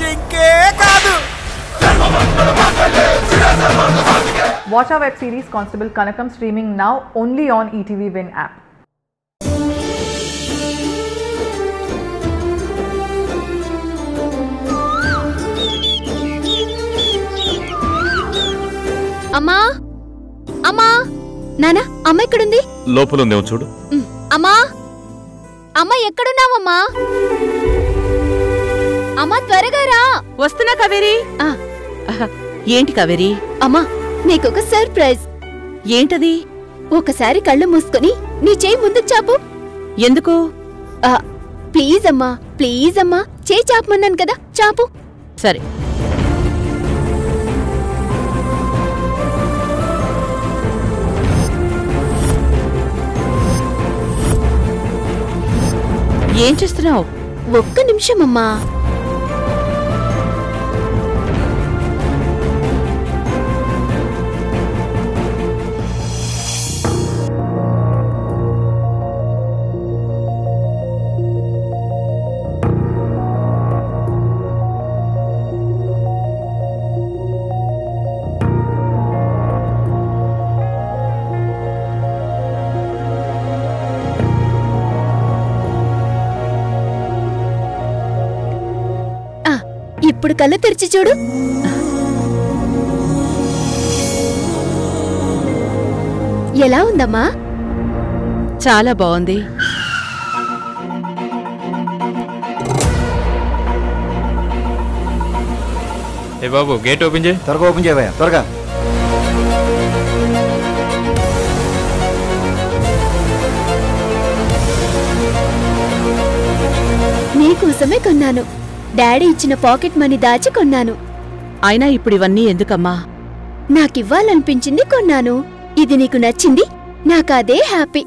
జింకే కాదు. Watch our web series Constable Kanakam streaming now only on ETV Win app. అమ్మా అమ్మా నానా అమ్మ ఎక్కడుంది? లోపల ఉందేమో చూడు. అమ్మా అమ్మ ఎక్కడున్నావమ్మా? అమ్మా త్వరగా రా. వస్తున్నా కావేరి. ఏంటి కావేరి? అమ్మా నీకొక సర్ప్రైజ్. ఏంటది? ఒకసారి కళ్ళు మూసుకొని నీ చేయి ముందుకు చాపు. ఎందుకు? ప్లీజ్ అమ్మా ప్లీజ్ అమ్మా, చేయి చాపమన్నాను కదా, చాపు. సరే. ఏం చేస్తున్నావు? ఒక్క నిమిషం అమ్మా. ఇప్పుడు కళ్ళు తెరిచి చూడు. ఎలా ఉందమ్మా? చాలా బాగుంది. ఏ బాబు గేట్ ఓపెన్ చేయి. త్వరగా ఓపెన్ చేయవయ్యా, త్వరగా. నీకోసమే కొన్నాను. డాడీ ఇచ్చిన పాకెట్ మనీ దాచి కొన్నాను. అయినా ఇప్పుడు ఇవన్నీ ఎందుకమ్మా? నాకివ్వాలనిపించింది కొన్నాను. ఇది నీకు నచ్చింది, నాకదే హ్యాపీ.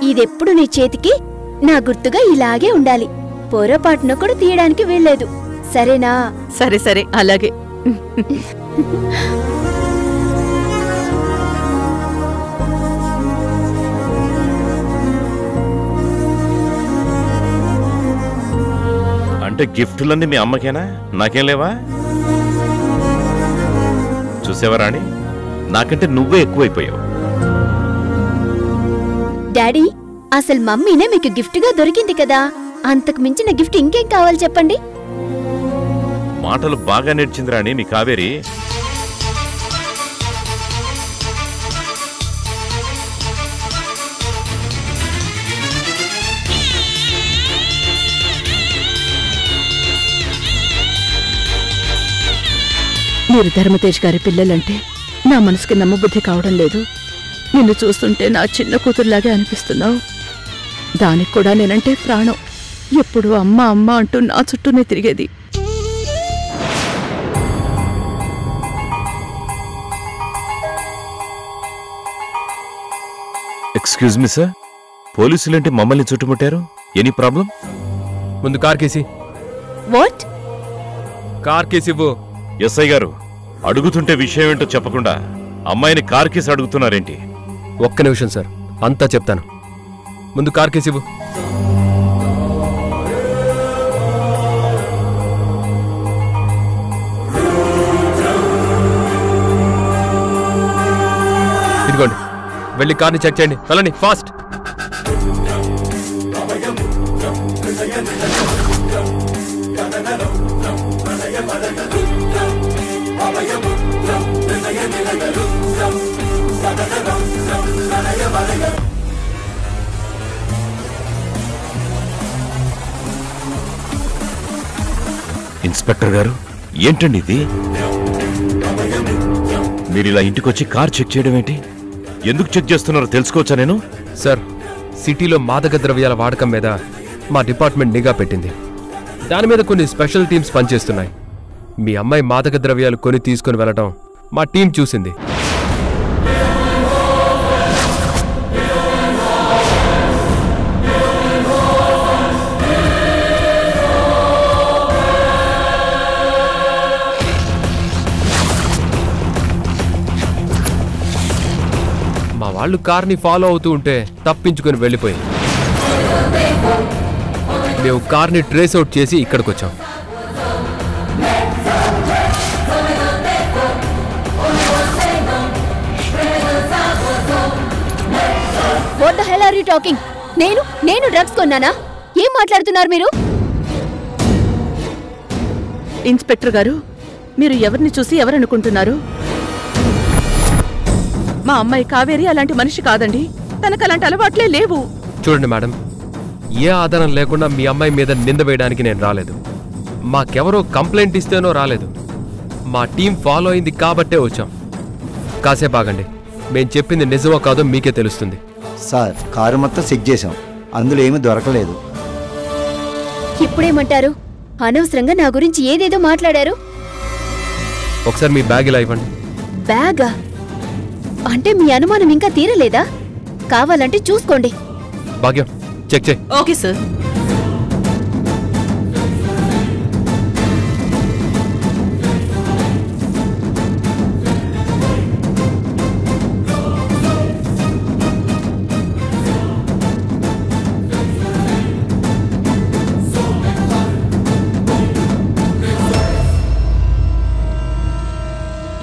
ఇదెప్పుడు నీ చేతికి నా గుర్తుగా ఇలాగే ఉండాలి. పొరపాటున కూడా తీయడానికి వీల్లేదు, సరేనా? సరే సరే, అలాగే. అంటే గిఫ్టులన్నీ మీ అమ్మకేనా? నాకేం లేవా? చూసేవా రాణి, నాకంటే నువ్వే ఎక్కువైపోయావు. డాడీ, అసలు మమ్మీనే మీకు గిఫ్ట్గా దొరికింది కదా, అంతకు మించిన గిఫ్ట్ ఇంకేం కావాలి చెప్పండి? మాటలు బాగా నేర్చింది రాణి మీ కావేరి. మీరు ధర్మతేజ్ గారి పిల్లలంటే నా మనసుకి నమ్మబుద్ధి కావడం లేదు. నిన్ను చూస్తుంటే నా చిన్న కూతురులాగే అనిపిస్తున్నావు. దానికి కూడా నేనంటే ప్రాణం. ఎప్పుడు అమ్మ అమ్మ అంటూ నా చుట్టూనే తిరిగేది. ఎక్స్క్యూజ్ మీ సార్, పోలీసులేంటి మమ్మల్ని చుట్టుముట్టారు? Any problem? ముందు కార్ కేసి. వాట్? కార్ కేసి ఇవ్వు. ఎస్ఐ గారు, అడుగుతుంటే విషయం ఏంటో చెప్పకుండా అమ్మాయిని కార్ కేసి అడుగుతున్నారేంటి? ఒక్క నిమిషం సార్, అంతా చెప్తాను. ముందు కార్ కేసి ఇవ్వు. ఇదిగోండి, వెళ్ళి కార్ని చెక్ చేయండి. వెళ్ళండి, ఫాస్ట్. ఇన్స్పెక్టర్ గారు, ఏంటండి ఇది? మీరు ఇలా ఇంటికొచ్చి కార్ చెక్ చేయడం ఏంటి? ఎందుకు చెక్ చేస్తున్నారో తెలుసుకోవచ్చా నేను? సార్, సిటీలో మాదక ద్రవ్యాల వాడకం మీద మా డిపార్ట్మెంట్ నిఘా పెట్టింది. దాని మీద కొన్ని స్పెషల్ టీమ్స్ పనిచేస్తున్నాయి. మీ అమ్మాయి మాదక ద్రవ్యాలు కొని తీసుకుని వెళ్ళటం మా టీం చూసింది. మా వాళ్ళు కార్ని ఫాలో అవుతూ ఉంటే తప్పించుకొని వెళ్ళిపోయింది. మేము కార్ని ట్రేస్ అవుట్ చేసి ఇక్కడికి వచ్చాం. What the hell are you talking? నేను డ్రగ్స్ కొన్నానా? ఏం మాట్లాడుతున్నారు మీరు? ఇన్స్పెక్టర్ గారు, మీరు ఎవరిని చూసి ఎవరనుకుంటున్నారు? మా అమ్మాయి కావేరి అలాంటి మనిషి కాదండి. తనకు అలాంటి అలవాట్లే లేవు. చూడండి మేడం, ఏ ఆధారం లేకుండా మీ అమ్మాయి మీద నింద వేయడానికి నేను రాలేదు. మాకెవరో కంప్లైంట్ ఇస్తేనో రాలేదు. మా టీం ఫాలో అయింది కాబట్టే వచ్చాం. కాసేపు ఆగండి, మేం చెప్పింది నిజమో కాదో మీకే తెలుస్తుంది. సార్, కారు మొత్తం చెక్ చేశాం, అందులో ఏమీ దొరకలేదు. ఇప్పుడేమంటారు? అనవసరంగా నా గురించి ఏదేదో మాట్లాడారు. ఒకసారి మీ బ్యాగ్ ఇలా ఇవ్వండి. బ్యాగా? అంటే మీ అనుమానం ఇంకా తీరలేదా? కావాలంటే చూసుకోండి. భాగ్యం, చెక్ చేయి. Okay sir.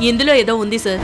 ఇందులో ఏదో ఉంది సార్.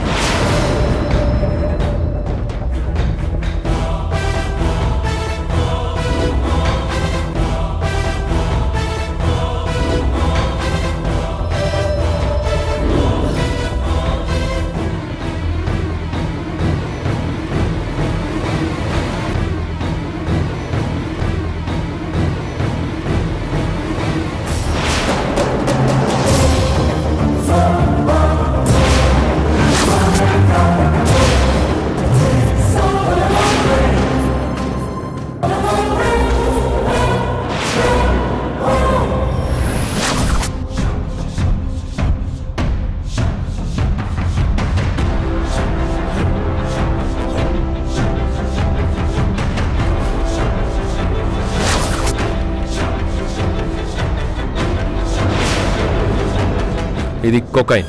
ఇది కొకైన్.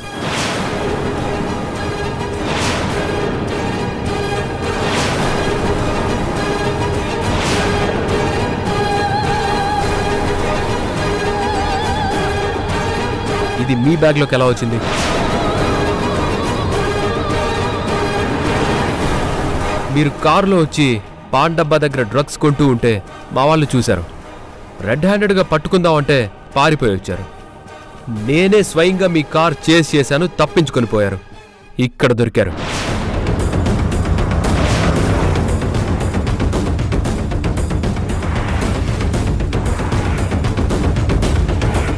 ఇది మీ బ్యాగ్లోకి ఎలా వచ్చింది? మీరు కారులో వచ్చి పాన్ డబ్బా దగ్గర డ్రగ్స్ కొంటూ ఉంటే మా వాళ్ళు చూశారు. రెడ్ హ్యాండెడ్గా పట్టుకుందామంటే పారిపోయి వచ్చారు. నేనే స్వయంగా మీ కార్ చేస్ చేశాను, తప్పించుకొని పోయారు. ఇక్కడ దొరికారు.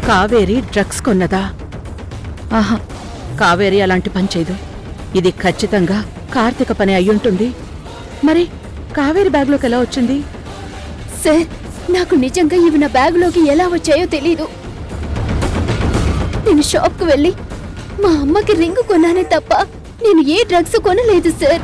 కావేరి డ్రగ్స్ కొన్నదా? ఆహా, కావేరి అలాంటి పని చేయదు. ఇది ఖచ్చితంగా కార్తీక పని అయ్యుంటుంది. మరి కావేరి బ్యాగ్లోకి ఎలా వచ్చింది? సార్, నాకు నిజంగా ఇవి నా బ్యాగులోకి ఎలా వచ్చాయో తెలీదు. నేను షాప్కు వెళ్ళి మా అమ్మకి రింగు కొన్నానే తప్ప నేను ఏ డ్రగ్స్ కొనలేదు సార్.